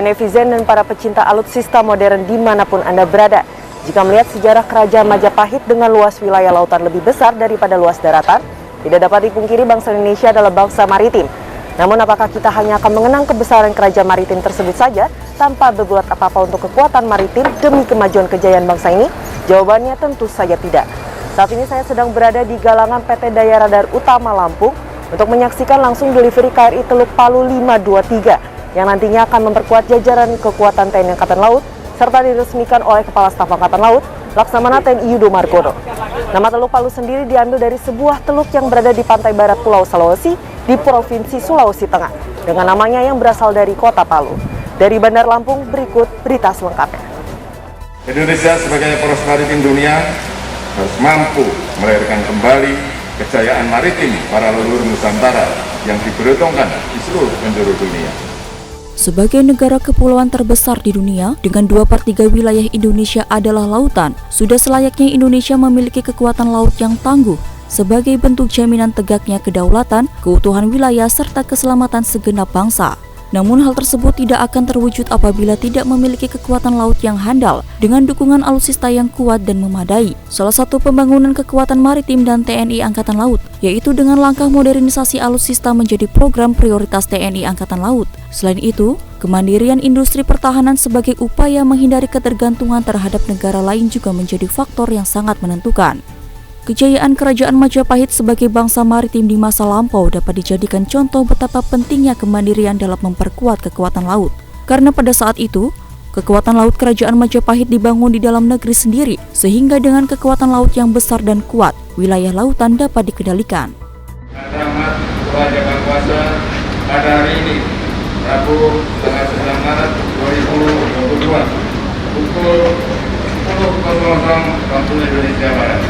netizen dan para pecinta alutsista modern dimanapun Anda berada. Jika melihat sejarah Kerajaan Majapahit dengan luas wilayah lautan lebih besar daripada luas daratan, tidak dapat dipungkiri bangsa Indonesia adalah bangsa maritim. Namun apakah kita hanya akan mengenang kebesaran Kerajaan Maritim tersebut saja tanpa berbuat apa-apa untuk kekuatan maritim demi kemajuan kejayaan bangsa ini? Jawabannya tentu saja tidak. Saat ini saya sedang berada di galangan PT Daya Radar Utama Lampung untuk menyaksikan langsung delivery KRI Teluk Palu 523 yang nantinya akan memperkuat jajaran kekuatan TNI Angkatan Laut serta diresmikan oleh Kepala Staf Angkatan Laut Laksamana TNI Yudo Margono. Nama Teluk Palu sendiri diambil dari sebuah teluk yang berada di pantai barat Pulau Sulawesi di Provinsi Sulawesi Tengah dengan namanya yang berasal dari kota Palu. Dari Bandar Lampung berikut berita selengkapnya. Indonesia sebagai poros maritim dunia harus mampu melahirkan kembali kejayaan maritim para leluhur Nusantara yang diberuntukkan di seluruh penjuru dunia. Sebagai negara kepulauan terbesar di dunia, dengan 2/3 wilayah Indonesia adalah lautan, sudah selayaknya Indonesia memiliki kekuatan laut yang tangguh sebagai bentuk jaminan tegaknya kedaulatan, keutuhan wilayah, serta keselamatan segenap bangsa. Namun hal tersebut tidak akan terwujud apabila tidak memiliki kekuatan laut yang handal dengan dukungan alutsista yang kuat dan memadai. Salah satu pembangunan kekuatan maritim dan TNI Angkatan Laut, yaitu dengan langkah modernisasi alutsista menjadi program prioritas TNI Angkatan Laut. Selain itu, kemandirian industri pertahanan sebagai upaya menghindari ketergantungan terhadap negara lain juga menjadi faktor yang sangat menentukan. Kejayaan Kerajaan Majapahit sebagai bangsa maritim di masa lampau dapat dijadikan contoh betapa pentingnya kemandirian dalam memperkuat kekuatan laut. Karena pada saat itu, kekuatan laut Kerajaan Majapahit dibangun di dalam negeri sendiri, sehingga dengan kekuatan laut yang besar dan kuat, wilayah lautan dapat dikendalikan. Rahmat Raja Kuasa pada hari ini, Rabu tanggal 9 Maret 2022, pukul 10.00 waktu Indonesia Barat.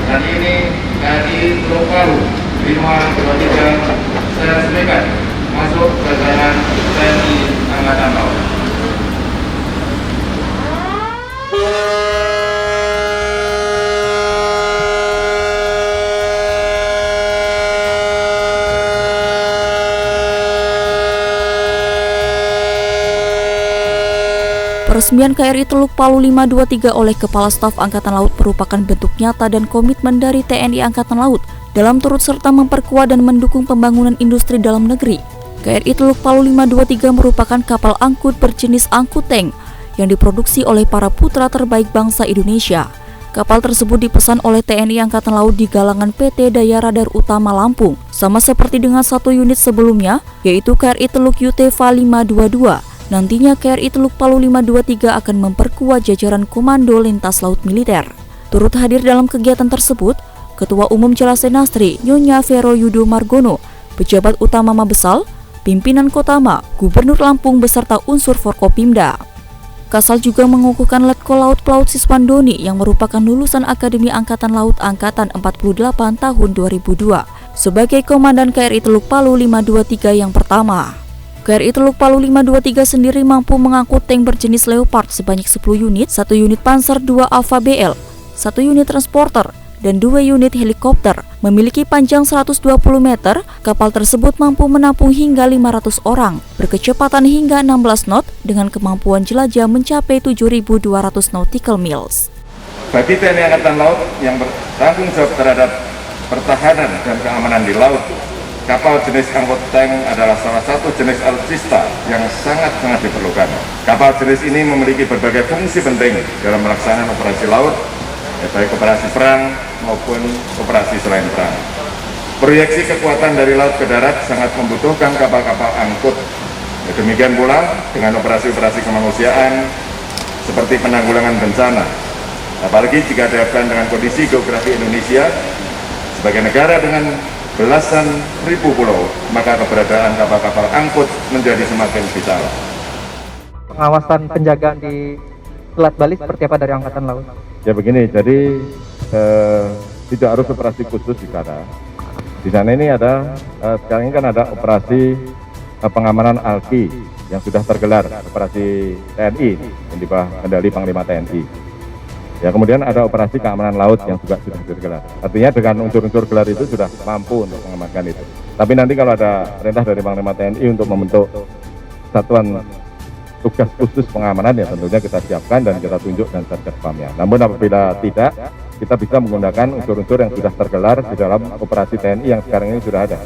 Hari ini KRI Teluk Palu 523 saya resmikan masuk ke jalan TNI Angkatan Laut. Peresmian KRI Teluk Palu 523 oleh Kepala Staf Angkatan Laut merupakan bentuk nyata dan komitmen dari TNI Angkatan Laut dalam turut serta memperkuat dan mendukung pembangunan industri dalam negeri. KRI Teluk Palu 523 merupakan kapal angkut berjenis angkut tank yang diproduksi oleh para putra terbaik bangsa Indonesia. Kapal tersebut dipesan oleh TNI Angkatan Laut di galangan PT Daya Radar Utama Lampung, sama seperti dengan satu unit sebelumnya, yaitu KRI Teluk Yuteva 522. Nantinya KRI Teluk Palu 523 akan memperkuat jajaran Komando Lintas Laut Militer. Turut hadir dalam kegiatan tersebut, Ketua Umum Jelasenastri Nyonya Vero Yudo Margono, pejabat utama Mabesal, pimpinan Kotama, Gubernur Lampung beserta unsur Forkopimda. Kasal juga mengukuhkan Letkol Laut Pelaut Siswandoni yang merupakan lulusan Akademi Angkatan Laut Angkatan 48 tahun 2002 sebagai Komandan KRI Teluk Palu 523 yang pertama. KRI Teluk Palu 523 sendiri mampu mengangkut tank berjenis Leopard sebanyak 10 unit, 1 unit Panzer II Alpha BL, 1 unit transporter, dan 2 unit helikopter. Memiliki panjang 120 meter, kapal tersebut mampu menampung hingga 500 orang, berkecepatan hingga 16 knot dengan kemampuan jelajah mencapai 7.200 nautical miles. Bagi TNI Angkatan Laut yang bertanggung jawab terhadap pertahanan dan keamanan di laut, kapal jenis angkut tank adalah salah satu jenis alutsista yang sangat diperlukan. Kapal jenis ini memiliki berbagai fungsi penting dalam melaksanakan operasi laut, baik operasi perang maupun operasi selain perang. Proyeksi kekuatan dari laut ke darat sangat membutuhkan kapal-kapal angkut. Demikian pula dengan operasi-operasi kemanusiaan seperti penanggulangan bencana. Apalagi jika dihadapkan dengan kondisi geografi Indonesia sebagai negara dengan belasan ribu pulau, maka keberadaan kapal-kapal angkut menjadi semakin vital. Pengawasan penjagaan di Selat Bali seperti apa dari Angkatan Laut? Ya begini, jadi tidak harus operasi khusus di sana. Di sana ini ada, sekarang ini kan ada operasi pengamanan ALKI yang sudah tergelar, operasi TNI yang di bawah kendali Panglima TNI. Ya, kemudian ada operasi keamanan laut yang juga sudah digelar. Artinya dengan unsur-unsur gelar itu sudah mampu untuk mengamankan itu. Tapi nanti kalau ada perintah dari Panglima TNI untuk membentuk satuan tugas khusus pengamanan ya tentunya kita siapkan dan kita tunjuk dan Satgas PAM ya. Namun apabila tidak, kita bisa menggunakan unsur-unsur yang sudah tergelar di dalam operasi TNI yang sekarang ini sudah ada.